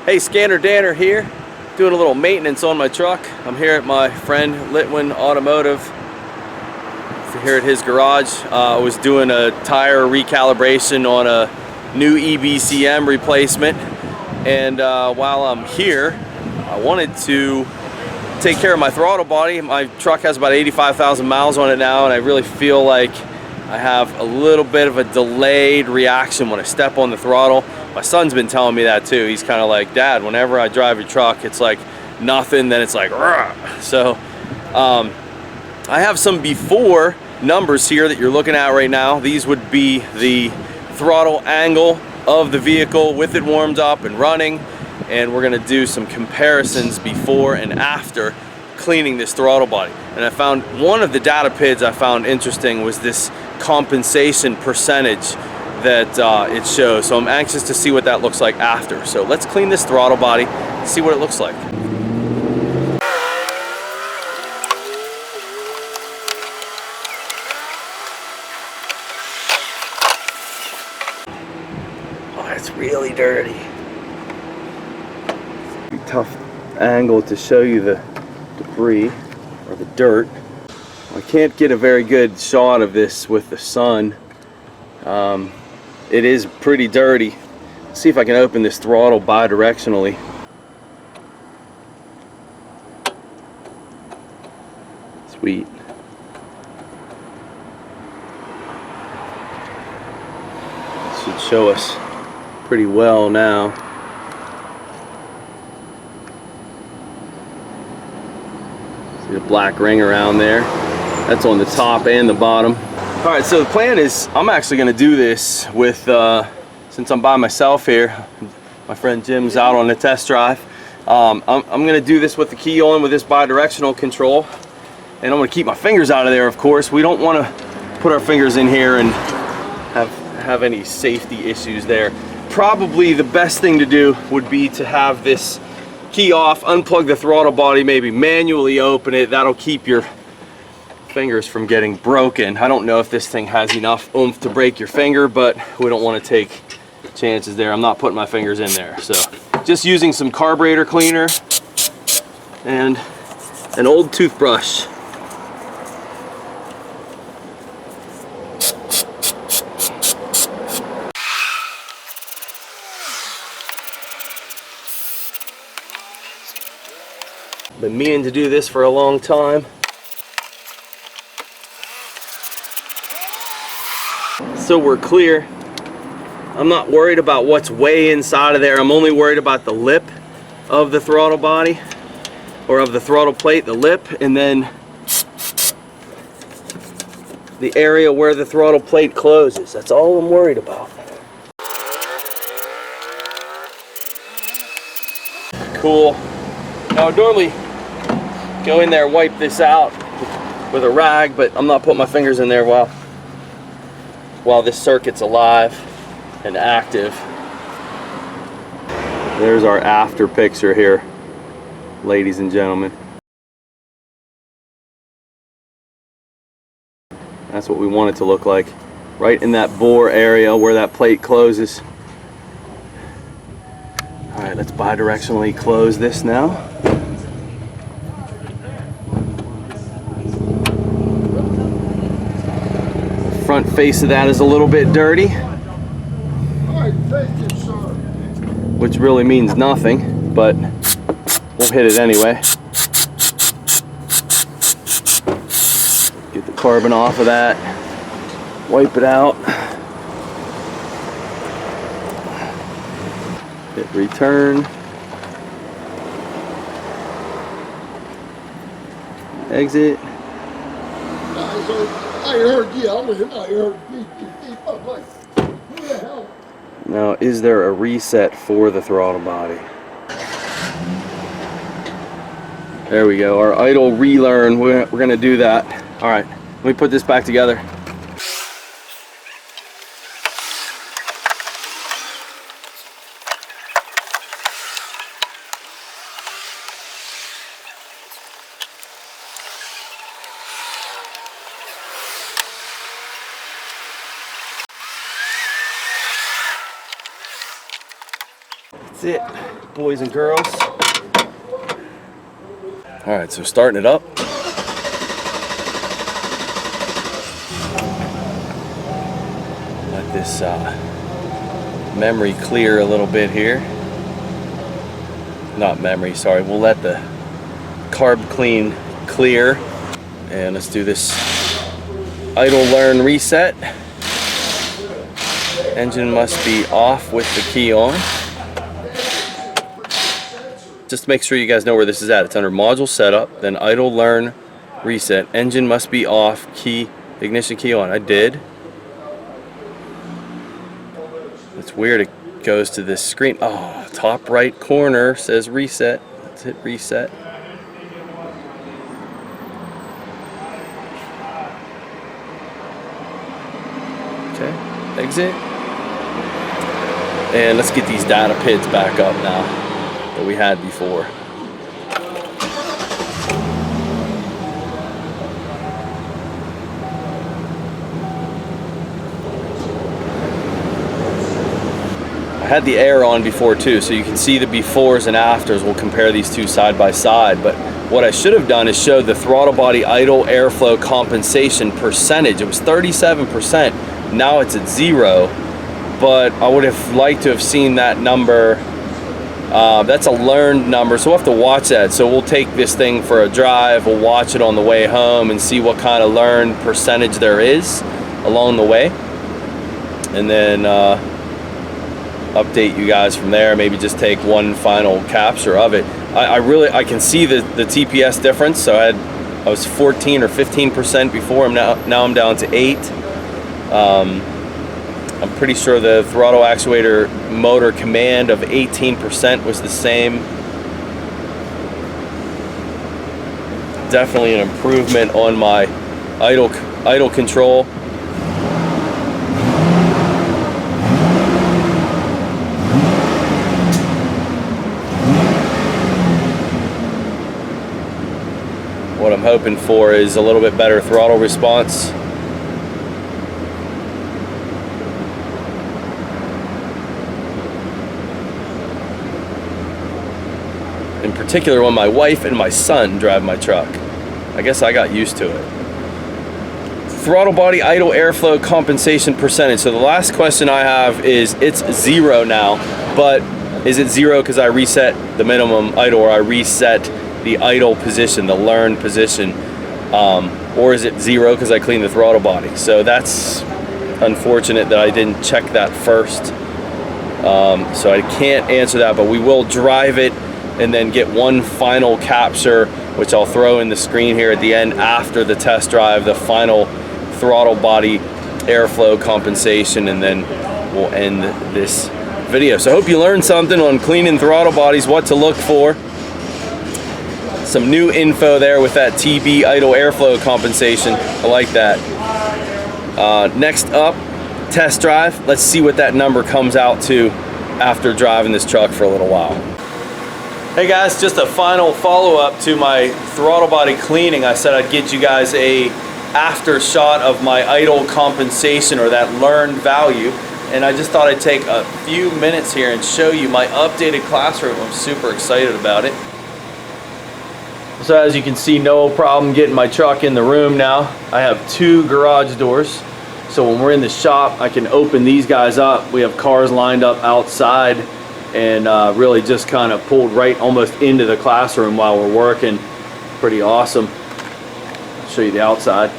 Hey, ScannerDanner here, doing a little maintenance on my truck. I'm here at my friend Litwin Automotive, here at his garage. I was doing a tire recalibration on a new EBCM replacement, and while I'm here, I wanted to take care of my throttle body. My truck has about 85,000 miles on it now, and I really feel like I have a little bit of a delayed reaction when I step on the throttle. My son's been telling me that too. He's kind of like, Dad, whenever I drive your truck, it's like nothing, then it's like, rah. So I have some before numbers here that you're looking at right now. These would be the throttle angle of the vehicle with it warmed up and running, and we're gonna do some comparisons before and after cleaning this throttle body. And I found one of the data PIDs I found interesting was this compensation percentage that it shows. So I'm anxious to see what that looks like after. So let's clean this throttle body, see what it looks like. Oh, it's really dirty. Tough angle to show you the debris or the dirt. I can't get a very good shot of this with the sun. It is pretty dirty. Let's see if I can open this throttle bi-directionally. Sweet. This should show us pretty well now. See the black ring around there? That's on the top and the bottom. All right, so the plan is I'm actually gonna do this with, since I'm by myself here, my friend Jim's out on a test drive. I'm gonna do this with the key on with this bi-directional control, and I'm gonna keep my fingers out of there, of course. We don't wanna put our fingers in here and have any safety issues there. Probably the best thing to do would be to have this key off, unplug the throttle body, maybe manually open it. That'll keep your fingers from getting broken. I don't know if this thing has enough oomph to break your finger, but we don't want to take chances there. I'm not putting my fingers in there. So just using some carburetor cleaner and an old toothbrush. Been meaning to do this for a long time. So we're clear. I'm not worried about what's way inside of there. I'm only worried about the lip of the throttle body, or of the throttle plate, the lip, and then the area where the throttle plate closes. That's all I'm worried about. Cool. Now I'd normally go in there and wipe this out with a rag, but I'm not putting my fingers in there while this circuit's alive and active. There's our after picture here, ladies and gentlemen. That's what we want it to look like, right in that bore area where that plate closes. All right, let's bi-directionally close this now. Front face of that is a little bit dirty, which really means nothing, but we'll hit it anyway. Get the carbon off of that, wipe it out, hit return, exit. I heard yelling, I heard beep, beep, beep. I'm like, who the hell? Now, is there a reset for the throttle body? There we go, our idle relearn, we're gonna do that. All right, let me put this back together. That's it, boys and girls. All right, so starting it up. Let this memory clear a little bit here. Not memory, sorry. We'll let the carb clean clear. And let's do this idle learn reset. Engine must be off with the key on. Just to make sure you guys know where this is at. It's under module setup, then idle learn reset. Engine must be off, key, ignition key on. I did. It's weird, it goes to this screen. Oh, top right corner says reset. Let's hit reset. Okay, exit. And let's get these data PIDs back up now that we had before. I had the air on before too, so you can see the befores and afters. We'll compare these two side by side, but what I should have done is showed the throttle body idle airflow compensation percentage. It was 37%, now it's at 0, but I would have liked to have seen that number. That's a learned number, so we'll have to watch that. So we'll take this thing for a drive, we'll watch it on the way home and see what kind of learned percentage there is along the way, and then update you guys from there. Maybe just take one final capture of it. I can see the TPS difference. So I was 14 or 15% before. Now I'm down to 8. I'm pretty sure the throttle actuator motor command of 18% was the same. Definitely an improvement on my idle control. What I'm hoping for is a little bit better throttle response. In particular when my wife and my son drive my truck. I guess I got used to it. Throttle body idle airflow compensation percentage. So the last question I have is, it's 0 now, but is it 0 because I reset the minimum idle, or I reset the idle position, the learned position, or is it 0 because I cleaned the throttle body? So that's unfortunate that I didn't check that first. So I can't answer that, but we will drive it and then get one final capture, which I'll throw in the screen here at the end after the test drive, the final throttle body airflow compensation, and then we'll end this video. So I hope you learned something on cleaning throttle bodies, what to look for. Some new info there with that TB idle airflow compensation. I like that. Next up, test drive. Let's see what that number comes out to after driving this truck for a little while. Hey guys, just a final follow-up to my throttle body cleaning. I said I'd get you guys a after shot of my idle compensation, or that learned value, and I just thought I'd take a few minutes here and show you my updated classroom. I'm super excited about it. So as you can see, no problem getting my truck in the room now. I have 2 garage doors, so when we're in the shop I can open these guys up. We have cars lined up outside, and really just kind of pulled right almost into the classroom while we're working. Pretty awesome. I'll show you the outside.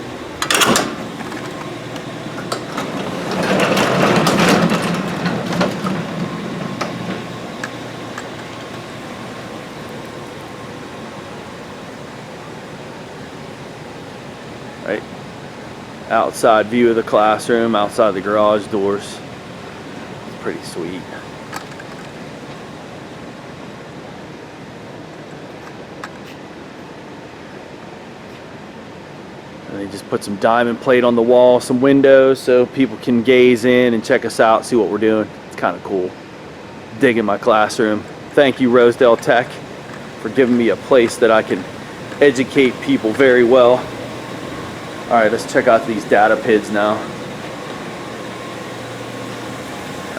Right, outside view of the classroom, outside the garage doors. It's pretty sweet. And they just put some diamond plate on the wall, some windows, so people can gaze in and check us out, see what we're doing. It's kind of cool. Digging my classroom. Thank you, Rosedale Tech, for giving me a place that I can educate people very well. All right, let's check out these data PIDs now.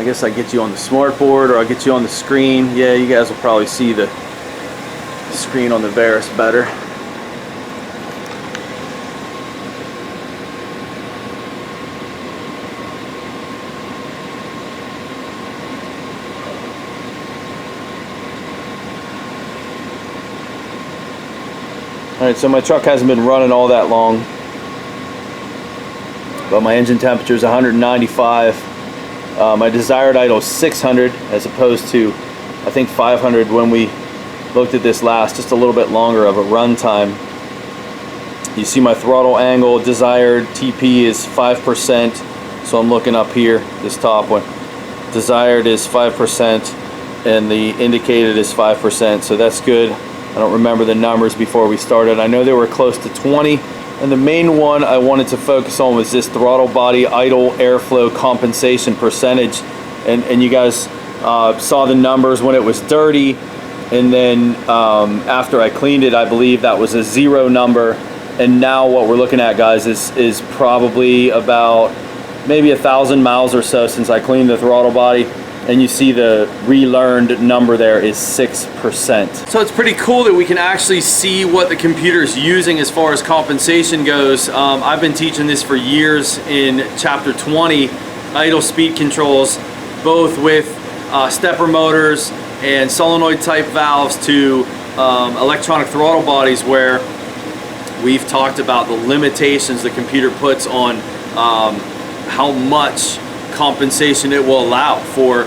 I guess I get you on the smart board, or I'll get you on the screen. Yeah, you guys will probably see the screen on the Veris better. Alright, so my truck hasn't been running all that long, but my engine temperature is 195. My desired idle is 600 as opposed to, I think, 500 when we looked at this last. Just a little bit longer of a run time. You see my throttle angle, desired TP is 5%, so I'm looking up here, this top one. Desired is 5% and the indicated is 5%, so that's good. I don't remember the numbers before we started. I know they were close to 20. And the main one I wanted to focus on was this throttle body idle airflow compensation percentage. And you guys saw the numbers when it was dirty. And then after I cleaned it, I believe that was a 0 number. And now what we're looking at, guys, is probably about maybe 1,000 miles or so since I cleaned the throttle body. And you see the relearned number there is 6%. So it's pretty cool that we can actually see what the computer is using as far as compensation goes. I've been teaching this for years in chapter 20, idle speed controls, both with stepper motors and solenoid type valves to electronic throttle bodies, where we've talked about the limitations the computer puts on how much compensation it will allow for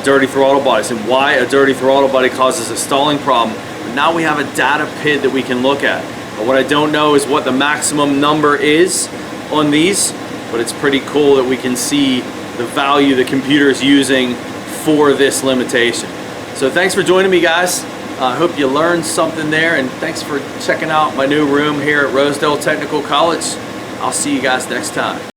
dirty throttle bodies and why a dirty throttle body causes a stalling problem. But now we have a data PID that we can look at. But what I don't know is what the maximum number is on these, but it's pretty cool that we can see the value the computer is using for this limitation. So thanks for joining me, guys. I hope you learned something there, and thanks for checking out my new room here at Rosedale Technical College. I'll see you guys next time.